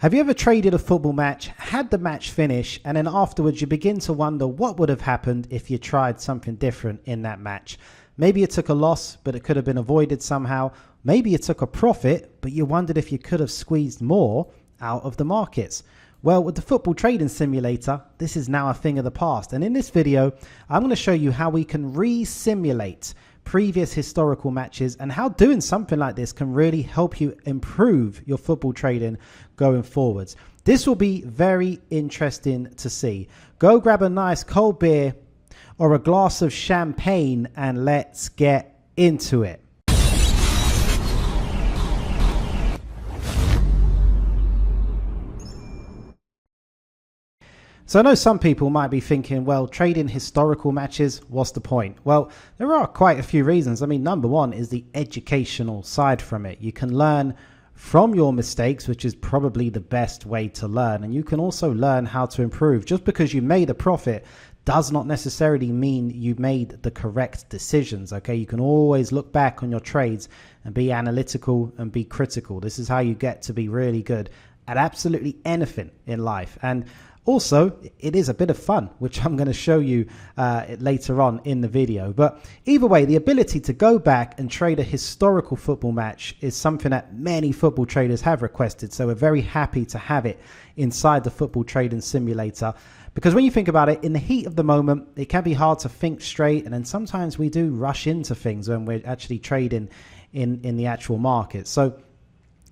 Have you ever traded a football match, had the match finish, and then afterwards you begin to wonder what would have happened if you tried something different in that match? Maybe you took a loss, but it could have been avoided somehow. Maybe you took a profit, but you wondered if you could have squeezed more out of the markets. Well, with the Football Trading Simulator, this is now a thing of the past. And in this video, I'm going to show you how we can re-simulate previous historical matches and how doing something like this can really help you improve your football trading going forwards. This will be very interesting to see. Go grab a nice cold beer or a glass of champagne and let's get into it. So I know some people might be thinking, well, trading historical matches, what's the point? Well, there are quite a few reasons. I mean, number one is the educational side from it. You can learn from your mistakes, which is probably the best way to learn. And you can also learn how to improve. Just because you made a profit does not necessarily mean you made the correct decisions. Okay, you can always look back on your trades and be analytical and be critical. This is how you get to be really good at absolutely anything in life. And also, it is a bit of fun, which I'm going to show you later on in the video. But either way, the ability to go back and trade a historical football match is something that many football traders have requested. So we're very happy to have it inside the Football Trading Simulator. Because when you think about it, in the heat of the moment, it can be hard to think straight. And then sometimes we do rush into things when we're actually trading in the actual market. So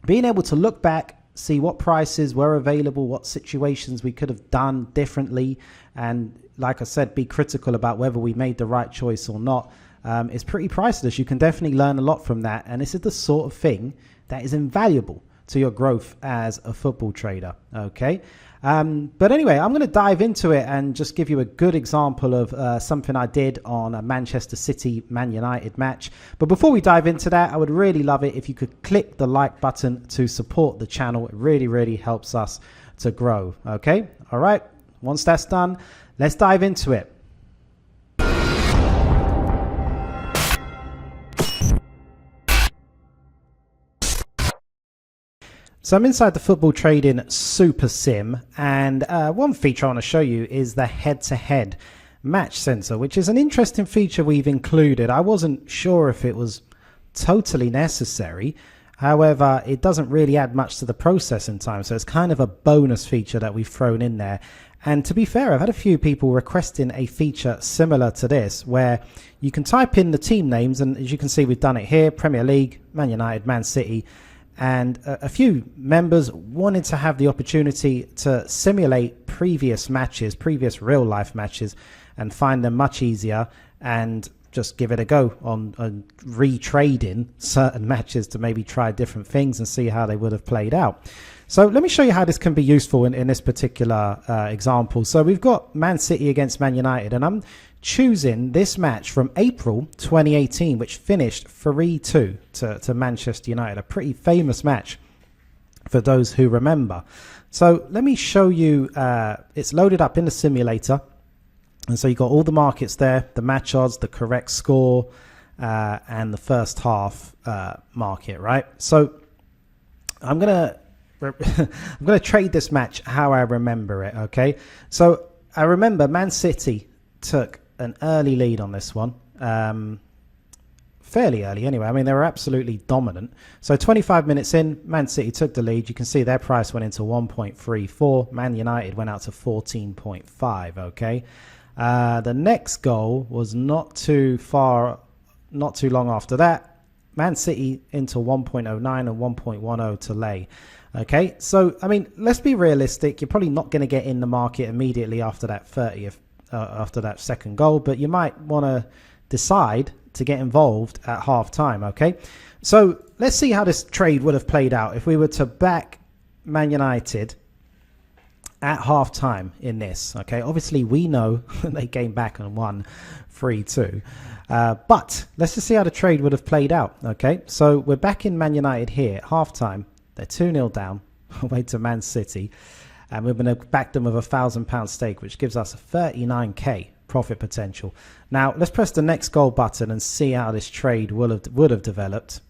being able to look back, see what prices were available, what situations we could have done differently, and like I said, be critical about whether we made the right choice or not, is pretty priceless. You can definitely learn a lot from that, and this is the sort of thing that is invaluable to your growth as a football trader. Okay, but anyway, I'm going to dive into it and just give you a good example of something I did on a Manchester City Man United match. But before we dive into that, I would really love it if you could click the like button to support the channel. It really helps us to grow. Okay, all right, once that's done, let's dive into it. So I'm inside the Football Trading Super Sim, and one feature I want to show you is the head-to-head match sensor, which is an interesting feature we've included. I wasn't sure if it was totally necessary. However, it doesn't really add much to the processing time, so it's kind of a bonus feature that we've thrown in there. And to be fair, I've had a few people requesting a feature similar to this, where you can type in the team names, and as you can see, we've done it here: Premier League, Man United, Man City. And a few members wanted to have the opportunity to simulate previous matches, previous real life matches, and find them much easier and just give it a go on retrading certain matches to maybe try different things and see how they would have played out. So let me show you how this can be useful in this particular example. So we've got Man City against Man United, and I'm choosing this match from April 2018, which finished 3-2 to Manchester United, a pretty famous match for those who remember. So let me show you, it's loaded up in the simulator, and so you've got all the markets there, the match odds, the correct score, and the first half market, right? So I'm gonna trade this match how I remember it. Okay, so I remember Man City took an early lead on this one, fairly early anyway. I mean, they were absolutely dominant. So 25 minutes in, Man City took the lead. You can see their price went into 1.34. Man United went out to 14.5. Okay, the next goal was not too long after that. Man City into 1.09 and 1.10 to lay. Okay, so I mean, let's be realistic. You're probably not going to get in the market immediately after that 30th. After that second goal, but you might want to decide to get involved at half time. Okay, so let's see how this trade would have played out if we were to back Man United at half time in this. Okay, obviously we know they came back and won 3-2, but let's just see how the trade would have played out. Okay, so we're back in Man United here at half time. They're 2-0 down away to Man City. And we're going to back them with £1,000 stake, which gives us a 39k profit potential. Now, let's press the next goal button and see how this trade would have developed.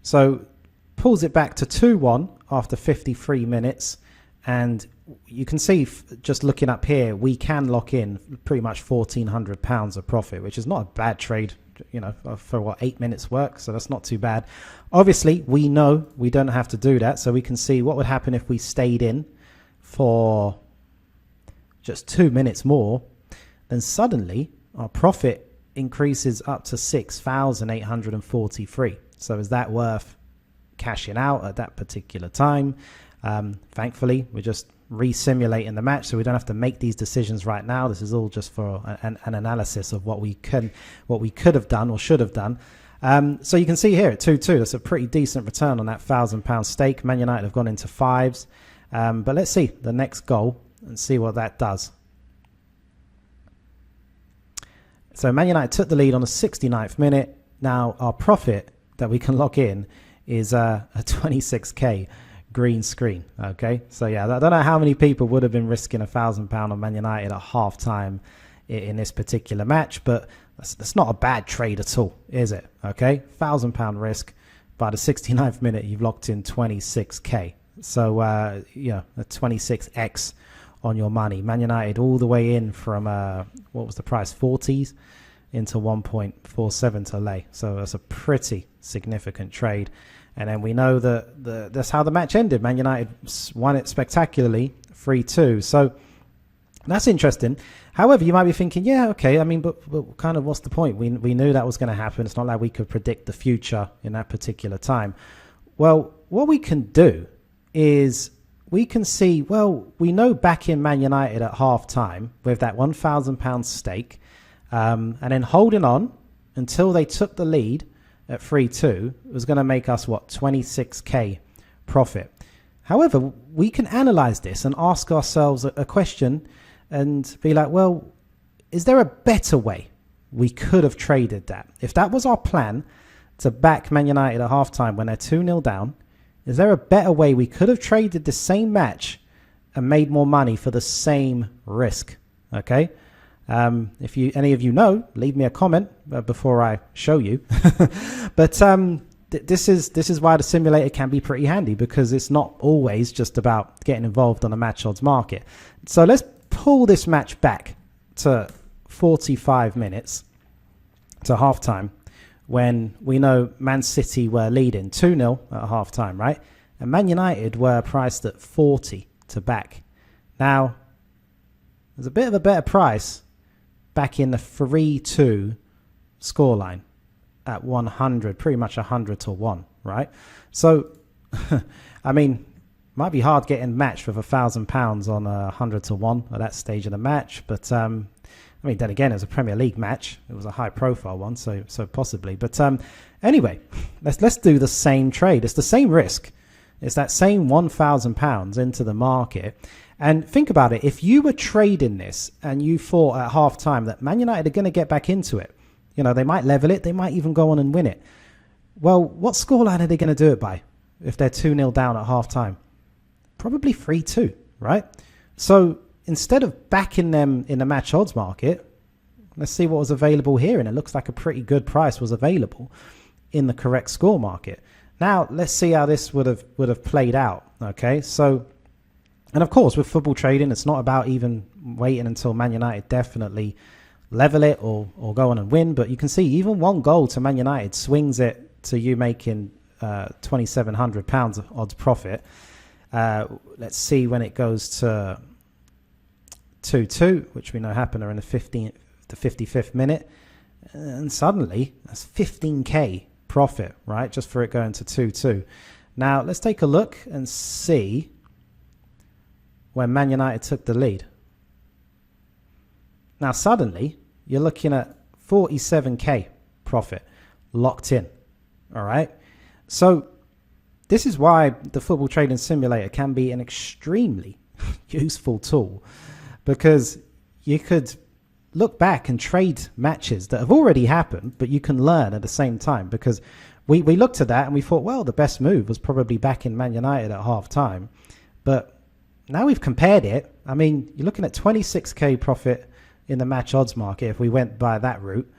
So pulls it back to 2-1 after 53 minutes. And you can see, just looking up here, we can lock in pretty much £1,400 of profit, which is not a bad trade, for what, 8 minutes work. So that's not too bad. Obviously, we know we don't have to do that. So we can see what would happen if we stayed in for just 2 minutes more. Then suddenly our profit increases up to 6,843. So is that worth cashing out at that particular time? Thankfully, we're just re-simulating the match, so we don't have to make these decisions right now. This is all just for an analysis of what we could have done or should have done. So you can see here at 2-2, that's a pretty decent return on that £1,000 stake. Man United have gone into fives, but let's see the next goal and see what that does. So Man United took the lead on the 69th minute. Now our profit that we can lock in is a 26k green screen. Okay, so yeah, I don't know how many people would have been risking £1,000 on Man United at half time in this particular match, but that's not a bad trade at all, is it? Okay, £1,000 risk. By the 69th minute, you've locked in 26k. So a 26x on your money. Man United all the way in from what was the price, 40s into 1.47 to lay. So that's a pretty significant trade. And then we know that that's how the match ended. Man United won it spectacularly, 3-2. So that's interesting. However, you might be thinking, yeah, okay, I mean, but kind of what's the point? We knew that was going to happen. It's not like we could predict the future in that particular time. Well, what we can do is we can see, well, we know back in Man United at half time with that £1,000 stake, and then holding on until they took the lead at 3-2 was going to make us, 26k profit. However, we can analyze this and ask ourselves a question and be like, well, is there a better way we could have traded that? If that was our plan to back Man United at halftime when they're 2-0 down, is there a better way we could have traded the same match and made more money for the same risk? Okay. If any of you know, leave me a comment before I show you. But this is why the simulator can be pretty handy, because it's not always just about getting involved on a match odds market. So let's pull this match back to 45 minutes to halftime, when we know Man City were leading 2-0 at halftime, right? And Man United were priced at 40 to back. Now, there's a bit of a better price back in the 3-2 scoreline at 100, pretty much 100 to 1, right? So, I mean, might be hard getting matched with £1,000 on 100 to 1 at that stage of the match, but I mean, then again, it was a Premier League match. It was a high-profile one, so possibly. But anyway, let's do the same trade. It's the same risk. It's that same £1,000 into the market. And think about it. If you were trading this and you thought at half-time that Man United are going to get back into it, they might level it. They might even go on and win it. Well, what scoreline are they going to do it by if they're 2-0 down at half-time? Probably 3-2, right? So instead of backing them in the match odds market, let's see what was available here. And it looks like a pretty good price was available in the correct score market. Now, let's see how this would have played out. Okay, so, and of course, with football trading, it's not about even waiting until Man United definitely level it or go on and win. But you can see even one goal to Man United swings it to you making £2,700 of odds profit. Let's see when it goes to 2-2, which we know happened in the 55th minute, and suddenly that's 15k profit, right, just for it going to 2-2. Now let's take a look and see when Man United took the lead. Now suddenly you're looking at 47k profit locked in. All right, so this is why the football trading simulator can be an extremely useful tool, because you could look back and trade matches that have already happened, but you can learn at the same time. Because we looked at that and we thought, well, the best move was probably back in Man United at half time. But now we've compared it. I mean, you're looking at 26k profit in the match odds market if we went by that route.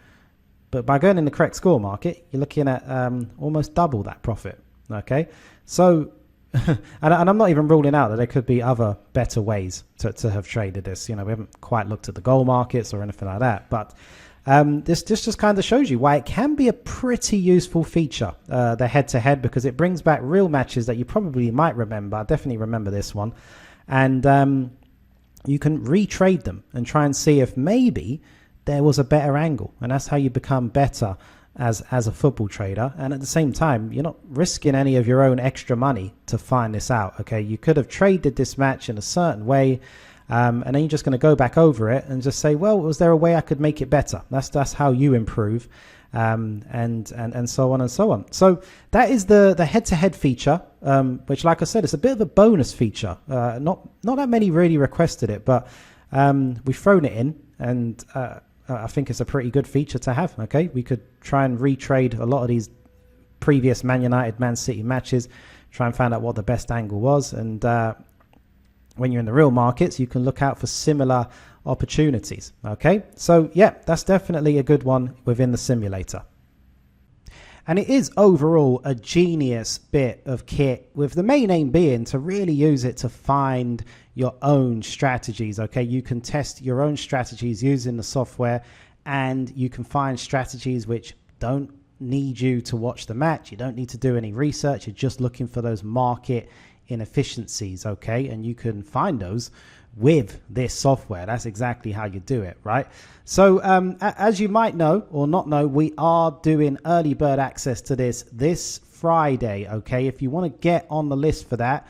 But by going in the correct score market, you're looking at almost double that profit. Okay, so and I'm not even ruling out that there could be other better ways to have traded this. We haven't quite looked at the gold markets or anything like that, but this just kind of shows you why it can be a pretty useful feature, the head-to-head, because it brings back real matches that you probably might remember. I definitely remember this one, and you can retrade them and try and see if maybe there was a better angle, and that's how you become better as a football trader. And at the same time, you're not risking any of your own extra money to find this out. Okay, you could have traded this match in a certain way, and then you're just going to go back over it and just say, well, was there a way I could make it better? That's how you improve, and so on and so on. So that is the head-to-head feature, which, like I said, it's a bit of a bonus feature. Not that many really requested it, but we've thrown it in, and I think it's a pretty good feature to have. Okay, we could try and retrade a lot of these previous Man United, Man City matches, try and find out what the best angle was, and when you're in the real markets, you can look out for similar opportunities. Okay, so yeah, that's definitely a good one within the simulator. And it is overall a genius bit of kit, with the main aim being to really use it to find your own strategies. Okay, you can test your own strategies using the software, and you can find strategies which don't need you to watch the match. You don't need to do any research. You're just looking for those market inefficiencies. Okay, and you can find those with this software. That's exactly how you do it, right? So as you might know or not know, we are doing early bird access to this Friday. Okay, if you want to get on the list for that,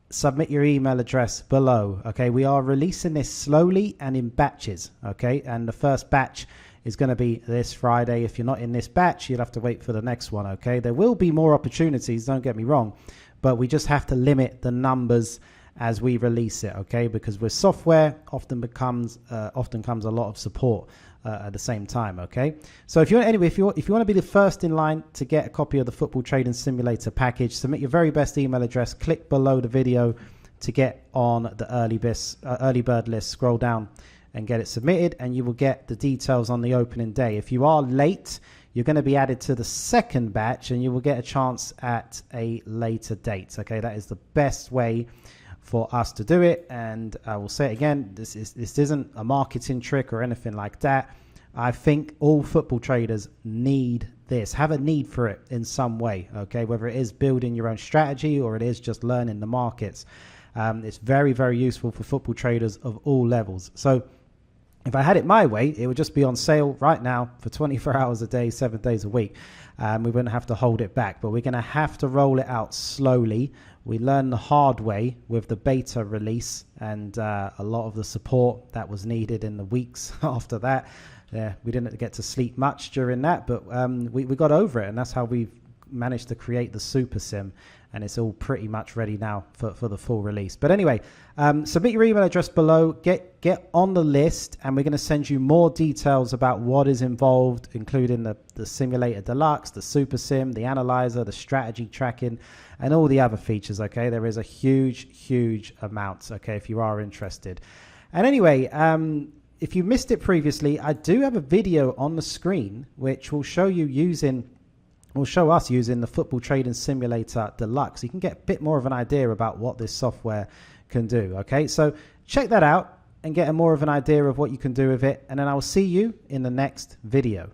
submit your email address below. Okay, we are releasing this slowly and in batches. Okay, and the first batch is going to be this Friday. If you're not in this batch, you'll have to wait for the next one. Okay, there will be more opportunities, don't get me wrong, but we just have to limit the numbers as we release it. Okay, because with software often comes a lot of support at the same time. Okay, so if you want to be the first in line to get a copy of the Football Trading Simulator package, submit your very best email address, click below the video to get on the early bird list, scroll down and get it submitted, and you will get the details on the opening day. If you are late, you're going to be added to the second batch, and you will get a chance at a later date. Okay, that is the best way for us to do it. And I will say it again, this isn't a marketing trick or anything like that. I think all football traders need this, have a need for it in some way. Okay, whether it is building your own strategy or it is just learning the markets, it's very, very useful for football traders of all levels. So if I had it my way, it would just be on sale right now for 24 hours a day, 7 days a week. We wouldn't have to hold it back, but we're going to have to roll it out slowly. We learned the hard way with the beta release, and a lot of the support that was needed in the weeks after that. We didn't get to sleep much during that, but we got over it, and that's how we've managed to create the Super Sim, and it's all pretty much ready now for the full release. But anyway, submit your email address below, get on the list, and we're going to send you more details about what is involved, including the Simulator Deluxe, the Super Sim, the Analyzer, the strategy tracking, and all the other features. Okay, there is a huge amount, okay, if you are interested. And anyway, if you missed it previously, I do have a video on the screen which will show us using the Football Trading Simulator Deluxe. You can get a bit more of an idea about what this software can do. Okay, so check that out and get more of an idea of what you can do with it, and then I will see you in the next video.